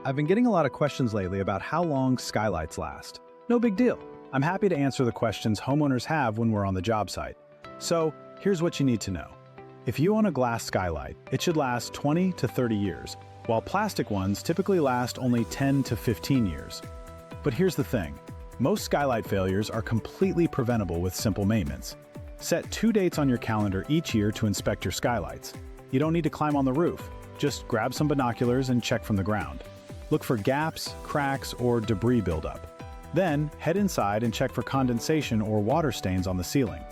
I've been getting a lot of questions lately about how long skylights last. No big deal. I'm happy to answer the questions homeowners have when we're on the job site. So, here's what you need to know. If you own a glass skylight, it should last 20 to 30 years, while plastic ones typically last only 10 to 15 years. But here's the thing. Most skylight failures are completely preventable with simple maintenance. Set 2 dates on your calendar each year to inspect your skylights. You don't need to climb on the roof. Just grab some binoculars and check from the ground. Look for gaps, cracks, or debris buildup. Then, head inside and check for condensation or water stains on the ceiling.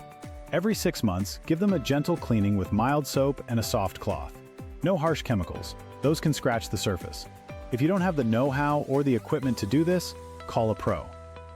Every 6 months, give them a gentle cleaning with mild soap and a soft cloth. No harsh chemicals. Those can scratch the surface. If you don't have the know-how or the equipment to do this, call a pro.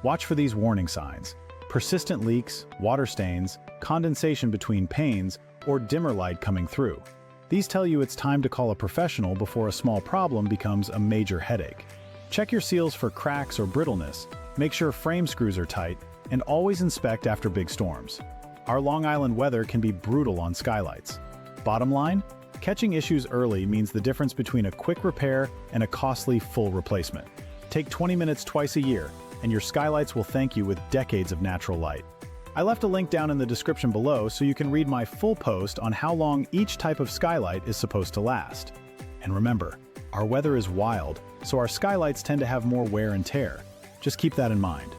Watch for these warning signs: persistent leaks, water stains, condensation between panes, or dimmer light coming through. These tell you it's time to call a professional before a small problem becomes a major headache. Check your seals for cracks or brittleness, make sure frame screws are tight, and always inspect after big storms. Our Long Island weather can be brutal on skylights. Bottom line, catching issues early means the difference between a quick repair and a costly full replacement. Take 20 minutes twice a year, and your skylights will thank you with decades of natural light. I left a link down in the description below so you can read my full post on how long each type of skylight is supposed to last. And remember, our weather is wild, so our skylights tend to have more wear and tear. Just keep that in mind.